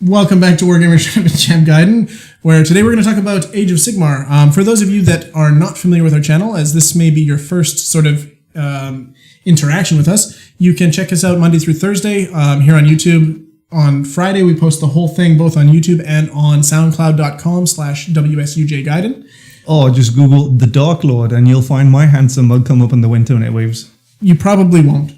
Welcome back to Wargamer Champ Gaiden, where today we're going to talk about Age of Sigmar. For those of you that are not familiar with our channel, as this may be your first sort of interaction with us, you can check us out Monday through Thursday here on YouTube. On Friday, we post the whole thing both on YouTube and on soundcloud.com/WSUJ Gaiden. Or just Google The Dark Lord and you'll find my handsome mug come up on the internet waves. You probably won't.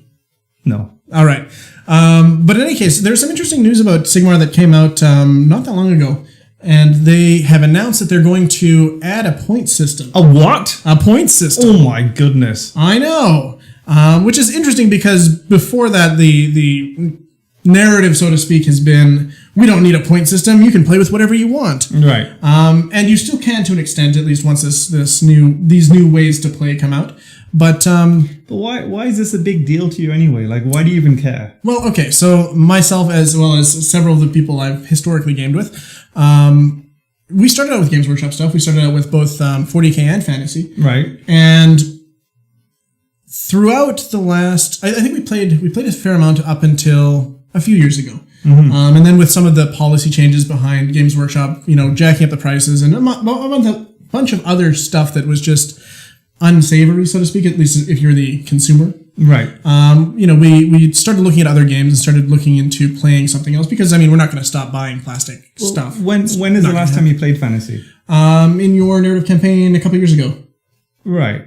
No. All right. But in any case, there's some interesting news about Sigmar that came out not that long ago. And they have announced that they're going to add a point system. A what? A point system. Oh my goodness. I know. Which is interesting because before that, the narrative, so to speak, has been, we don't need a point system. You can play with whatever you want. Right. And you still can to an extent, at least once these new ways to play come out. But why is this a big deal to you anyway? Like, why do you even care? Well, okay, so myself as well as several of the people I've historically gamed with, we started out with Games Workshop stuff. We started out with both 40k and fantasy. Right. And throughout the last, I think we played a fair amount up until a few years ago. Mm-hmm. And then with some of the policy changes behind Games Workshop, jacking up the prices and a bunch of other stuff that was just unsavory, so to speak, at least if you're the consumer. Right. We started looking at other games and started looking into playing something else because, we're not going to stop buying plastic stuff. When is the last time you played fantasy? In your narrative campaign a couple years ago. Right.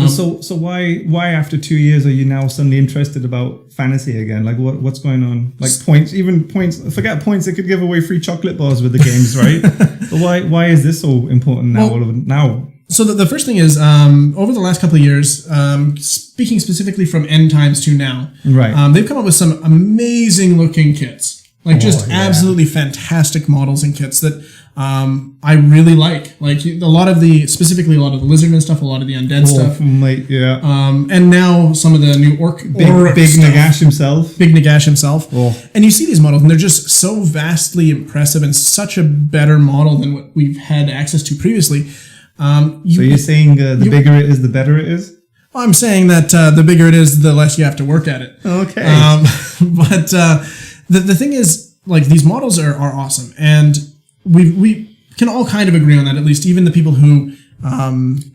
So why after 2 years are you now suddenly interested about fantasy again? Like what's going on? Like points, forget points, they could give away free chocolate bars with the games, right? But why is this so important now? Now? So the first thing is, over the last couple of years, speaking specifically from end times to now, right. They've come up with some amazing looking kits. Absolutely fantastic models and kits that I really like. Like specifically a lot of the Lizardman stuff, a lot of the Undead stuff. Mate, yeah. And now some of the new Big Nagash himself. Big Nagash himself. Oh. And you see these models and they're just so vastly impressive and such a better model than what we've had access to previously. So you're saying the bigger it is, the better it is? Well, I'm saying that the bigger it is, the less you have to work at it. Okay. But the thing is, like, these models are awesome, and we can all kind of agree on that. At least even the people who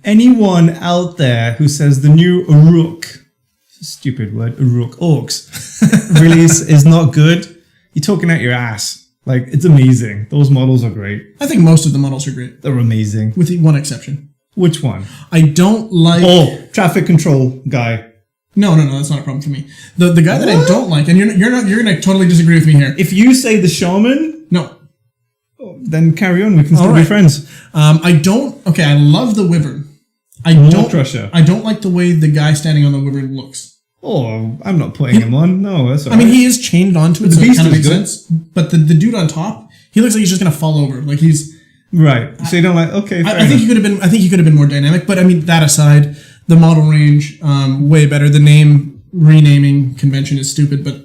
anyone out there who says the new Uruk, stupid word, Uruk Orcs release is not good, you're talking out your ass. Like, it's amazing. Those models are great. I think most of the models are great. They're amazing. With one exception. Which one? I don't like... Oh, traffic control guy. No, that's not a problem for me. The guy that I don't like, and you're going to totally disagree with me here. If you say the shaman... No. Then carry on. We can still be friends. I love the wyvern. I don't like the way the guy standing on the wyvern looks. Oh, I'm not putting him on. No, that's all right. He is chained onto it, so it kind of makes sense. But the dude on top, he looks like he's just going to fall over. Like he's... Right. So you don't like... Okay, I think he could have been more dynamic. But, that aside, the model range, way better. The renaming convention is stupid, but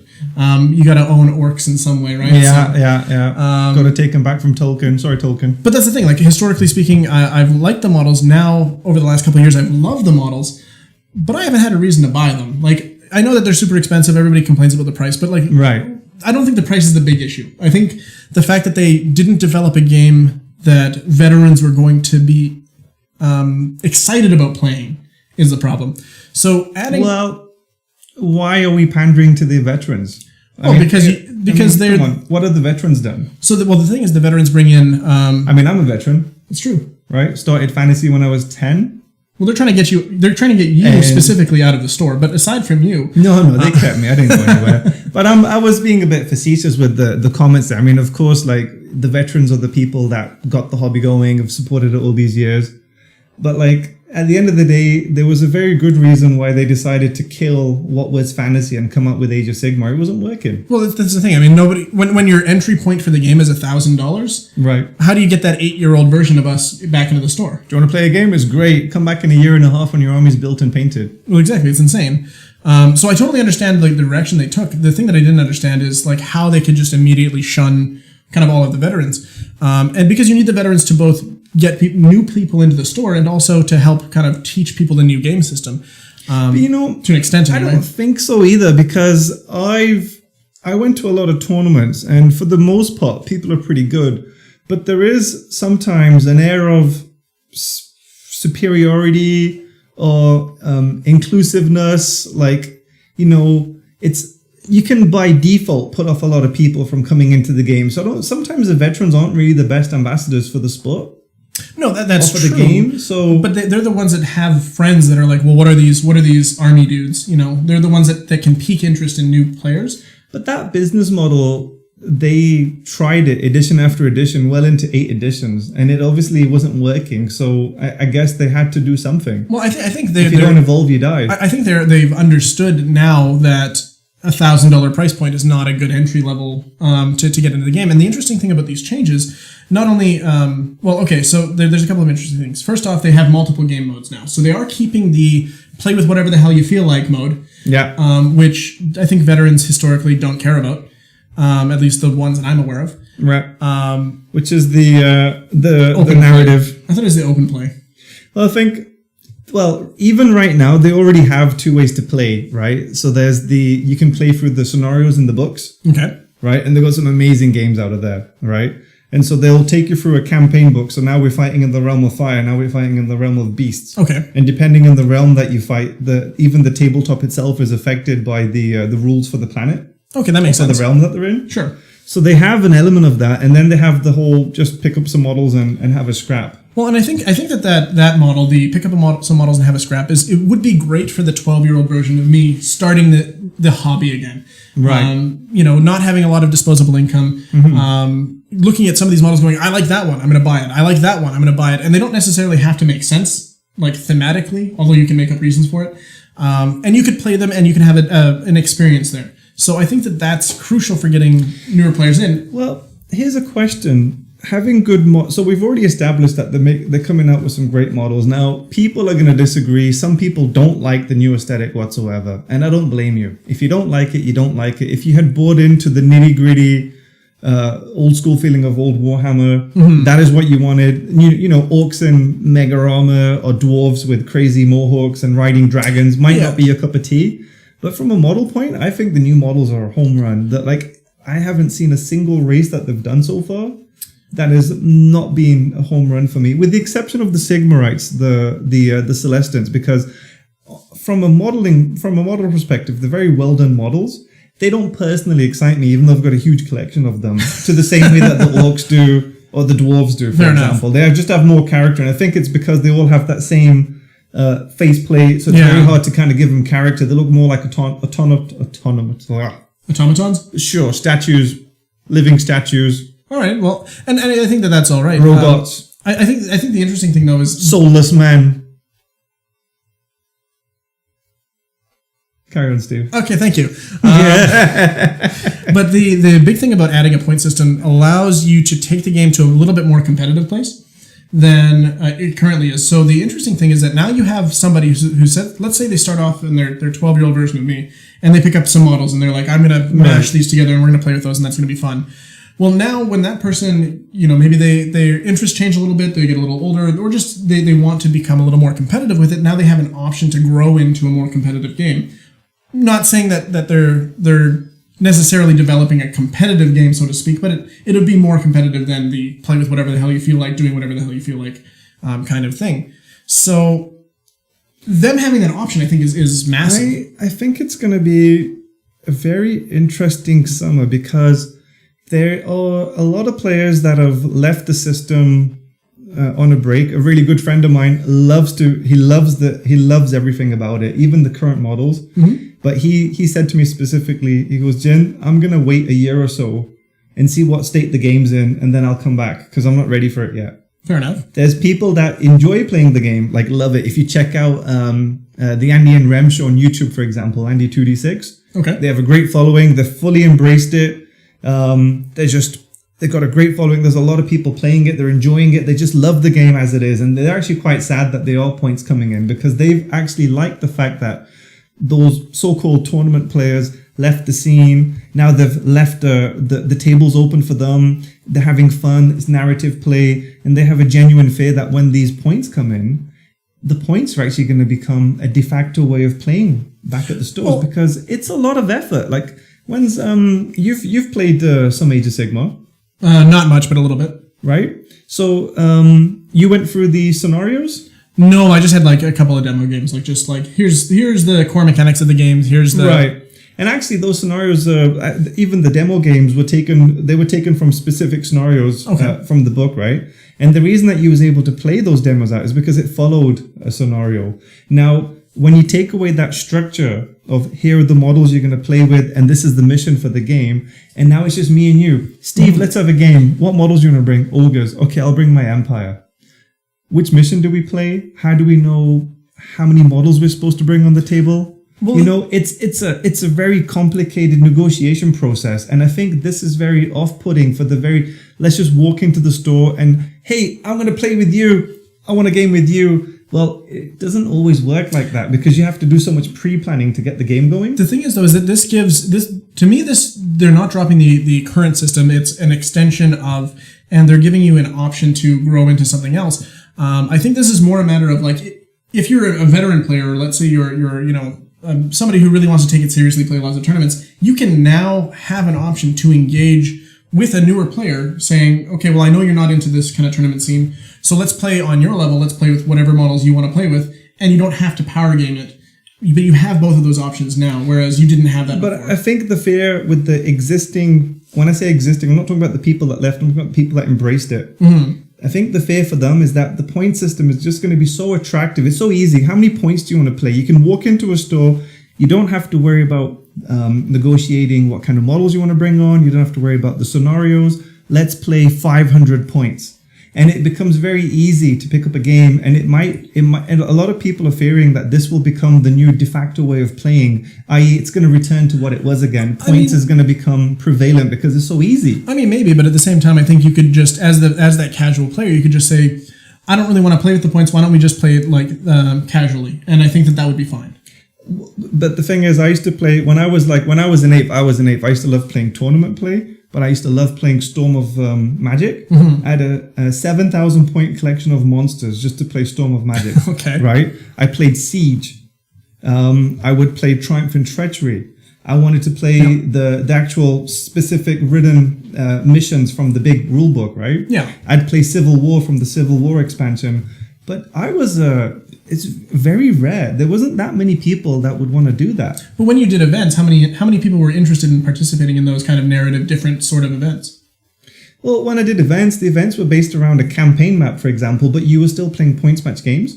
you got to own orcs in some way, right? Yeah. Got to take them back from Tolkien. Sorry, Tolkien. But that's the thing. Like, historically speaking, I've liked the models. Now, over the last couple of years, I've loved the models. But I haven't had a reason to buy them. Like, I know that they're super expensive. Everybody complains about the price. But, like, right. I don't think the price is the big issue. I think the fact that they didn't develop a game that veterans were going to be excited about playing is the problem. So adding... Well, why are we pandering to the veterans? Because they're... Come on. What have the veterans done? So, the thing is, the veterans bring in... I'm a veteran. It's true. Right? Started fantasy when I was 10. Well, they're trying to get you specifically out of the store. But aside from you... No, they kept me. I didn't go anywhere. But I was being a bit facetious with the comments there. Of course, like, the veterans are the people that got the hobby going, have supported it all these years. But, like, at the end of the day, there was a very good reason why they decided to kill what was fantasy and come up with Age of Sigmar. It wasn't working. Well, that's the thing. Nobody... When your entry point for the game is $1,000... Right. How do you get that 8-year-old version of us back into the store? Do you want to play a game? It's great. Come back in a year and a half when your army's built and painted. Well, exactly. It's insane. So I totally understand, like, the direction they took. The thing that I didn't understand is, like, how they could just immediately shun kind of all of the veterans. And because you need the veterans to both get new people into the store and also to help kind of teach people the new game system. But to an extent anyway. I don't think so either, because I went to a lot of tournaments, and for the most part, people are pretty good. But there is sometimes an air of superiority or inclusiveness. Like, you can by default put off a lot of people from coming into the game. So sometimes the veterans aren't really the best ambassadors for the sport. No, that's for true. The game. So, but they're the ones that have friends that are like, well, what are these army dudes? They're the ones that can pique interest in new players. But that business model, they tried it edition after edition, well into 8 editions, and it obviously wasn't working. So I guess they had to do something. Well, I think if you don't evolve, you die. I think they've understood now that $1,000 price point is not a good entry level to get into the game. And the interesting thing about these changes, not only so there's a couple of interesting things. First off, they have multiple game modes now, so they are keeping the play with whatever the hell you feel like mode. Yeah. Which I think veterans historically don't care about. At least the ones that I'm aware of. Right. Which is the narrative. Play. I thought it was the open play. Well, even right now, they already have 2 ways to play, right? So there's you can play through the scenarios in the books. Okay. Right? And they've got some amazing games out of there, right? And so they'll take you through a campaign book. So now we're fighting in the realm of fire. Now we're fighting in the realm of beasts. Okay. And depending on the realm that you fight, even the tabletop itself is affected by the rules for the planet. Okay, that makes sense. The realm that they're in. Sure. So they have an element of that, and then they have the whole just pick up some models and have a scrap. Well, and I think that model, the pick up some models and have a scrap, it would be great for the 12-year-old version of me starting the hobby again. Right. Not having a lot of disposable income. Mm-hmm. Looking at some of these models, going, I like that one, I'm going to buy it. I like that one, I'm going to buy it, and they don't necessarily have to make sense, like thematically, although you can make up reasons for it. And you could play them, and you can have an experience there. So I think that's crucial for getting newer players in. Well, here's a question. Having good so we've already established that they're coming out with some great models. Now, people are going to disagree. Some people don't like the new aesthetic whatsoever, and I don't blame you. If you don't like it, you don't like it. If you had bought into the nitty-gritty, old school feeling of old Warhammer, mm-hmm. that is what you wanted. Orcs in mega armor or dwarves with crazy mohawks and riding dragons might not be your cup of tea. But from a model point, I think the new models are a home run. I haven't seen a single race that they've done so far that has not been a home run for me, with the exception of the Sigmarites, the Celestins, because from a model perspective, they're very well done models. They don't personally excite me, even though I've got a huge collection of them, to the same way that the orcs do or the dwarves do, for example. They just have more character, and I think it's because they all have that same faceplate, so it's very hard to kind of give them character. They look more like automatons. Sure, statues, living statues. All right, well, and I think that's all right. Robots. I think the interesting thing though is soulless men. Carry on, Steve. Okay, thank you. But the big thing about adding a point system allows you to take the game to a little bit more competitive place than it currently is. So the interesting thing is that now you have somebody who said, let's say they start off in their 12-year-old version of me, and they pick up some models, and they're like, I'm going to mash these together, and we're going to play with those, and that's going to be fun. Well, now when that person, maybe their interests change a little bit, they get a little older, or just they want to become a little more competitive with it, now they have an option to grow into a more competitive game. Not saying that they're necessarily developing a competitive game, so to speak, but it would be more competitive than the play with whatever the hell you feel like, doing whatever the hell you feel like kind of thing. So them having that option, I think, is massive. I think it's going to be a very interesting summer, because there are a lot of players that have left the system on a break. A really good friend of mine loves everything about it, even the current models. Mm-hmm. But he said to me specifically, he goes, Jind, I'm going to wait a year or so and see what state the game's in, and then I'll come back, because I'm not ready for it yet. Fair enough. There's people that enjoy playing the game, like love it. If you check out the Andy and Rem show on YouTube, for example, Andy 2D6, okay, they have a great following. They've fully embraced it. They've got a great following. There's a lot of people playing it. They're enjoying it. They just love the game as it is. And they're actually quite sad that there are points coming in, because they've actually liked the fact that those so-called tournament players left the scene. Now they've left the tables open for them. They're having fun. It's narrative play. And they have a genuine fear that when these points come in, the points are actually going to become a de facto way of playing back at the stores, because it's a lot of effort. Like, When's you've played some Age of Sigmar, Not much, but a little bit. right? So you went through the scenarios. No, I just had like a couple of demo games, like just like here's the core mechanics of the games. Here's the Right. And actually, those scenarios, even the demo games, were taken from specific scenarios from the book, right? And the reason that you was able to play those demos out is because it followed a scenario. Now, when you take away that structure of here are the models you're going to play with, and this is the mission for the game, and now it's just me and you. Steve, let's have a game. What models you want to bring? Ogres. Okay, I'll bring my Empire. Which mission do we play? How do we know how many models we're supposed to bring on the table? Well, you know, it's a very complicated negotiation process, and I think this is very off-putting for let's just walk into the store and, hey, I'm going to play with you. I want a game with you. Well, it doesn't always work like that because you have to do so much pre-planning to get the game going. The thing is, though, is that this gives they're not dropping the current system. It's an extension of, and they're giving you an option to grow into something else. I think this is more a matter of like, if you're a veteran player, or let's say you're somebody who really wants to take it seriously, play lots of tournaments, you can now have an option to engage with a newer player saying, okay, well, I know you're not into this kind of tournament scene, so let's play on your level, let's play with whatever models you want to play with, and you don't have to power game it. But you have both of those options now, whereas you didn't have that before. But I think the fear with the existing, when I say existing, I'm not talking about the people that left, I'm talking about the people that embraced it. Mm-hmm. I think the fear for them is that the point system is just going to be so attractive. It's so easy. How many points do you want to play? You can walk into a store. You don't have to worry about negotiating what kind of models you want to bring on. You don't have to worry about the scenarios. Let's play 500 points. And it becomes very easy to pick up a game. And it might, and a lot of people are fearing that this will become the new de facto way of playing, i.e. it's going to return to what it was again. Points is going to become prevalent because it's so easy. I mean, maybe, but at the same time, I think you could just, as that casual player, you could just say, I don't really want to play with the points. Why don't we just play it like casually? And I think that would be fine. But the thing is, I used to play, when I was an ape, I used to love playing tournament play, but I used to love playing Storm of Magic. Mm-hmm. I had a 7,000 point collection of monsters just to play Storm of Magic. Okay. Right? I played Siege. I would play Triumph and Treachery. I wanted to play the actual specific written missions from the big rule book, right? Yeah. I'd play Civil War from the Civil War expansion. But it's very rare. There wasn't that many people that would want to do that. But when you did events, how many people were interested in participating in those kind of narrative, different sort of events? Well, when I did events, the events were based around a campaign map, for example, but you were still playing points match games.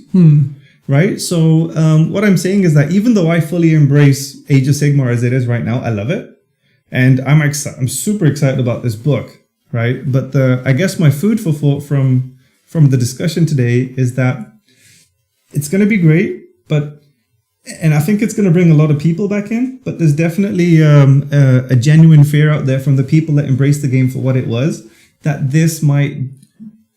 Right? So what I'm saying is that even though I fully embrace Age of Sigmar as it is right now, I love it. And I'm super excited about this book, right? But I guess my food for thought from the discussion today is that it's going to be great, and I think it's going to bring a lot of people back in, but there's definitely a genuine fear out there from the people that embraced the game for what it was, that this might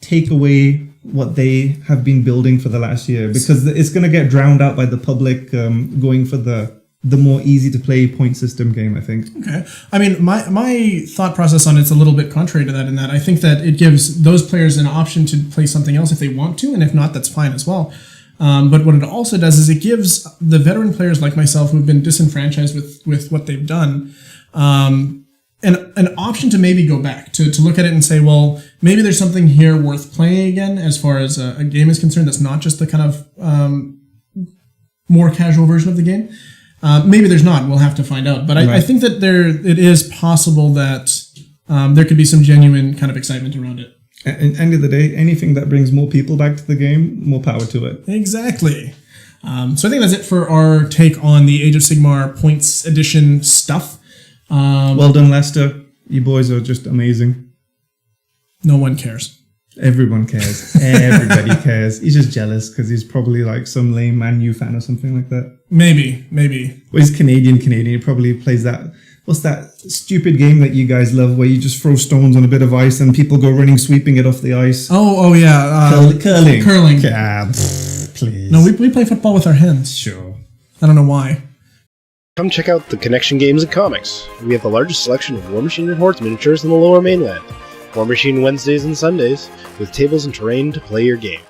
take away what they have been building for the last year, because it's going to get drowned out by the public going for the more easy to play point system game, I think. Okay. I mean, my thought process on it's a little bit contrary to that, in that I think that it gives those players an option to play something else if they want to, and if not, that's fine as well. But what it also does is it gives the veteran players like myself who've been disenfranchised with what they've done, an option to maybe go back, to look at it and say, well, maybe there's something here worth playing again as far as a game is concerned that's not just the kind of more casual version of the game. Maybe there's not. We'll have to find out. But I think that it is possible that there could be some genuine kind of excitement around it. At the end of the day, anything that brings more people back to the game, more power to it. Exactly. So I think that's it for our take on the Age of Sigmar Points Edition stuff. Well done, Lester. You boys are just amazing. No one cares. Everyone cares. Everybody cares. He's just jealous because he's probably like some lame Man U fan or something like that. Maybe. Well, he's Canadian. He probably plays that. What's that stupid game that you guys love where you just throw stones on a bit of ice and people go running, sweeping it off the ice? Oh yeah. Curling. Please. No, we play football with our hands. Sure. I don't know why. Come check out the Connection Games and Comics. We have the largest selection of War Machine and Hordes miniatures in the Lower Mainland. War Machine Wednesdays and Sundays, with tables and terrain to play your game.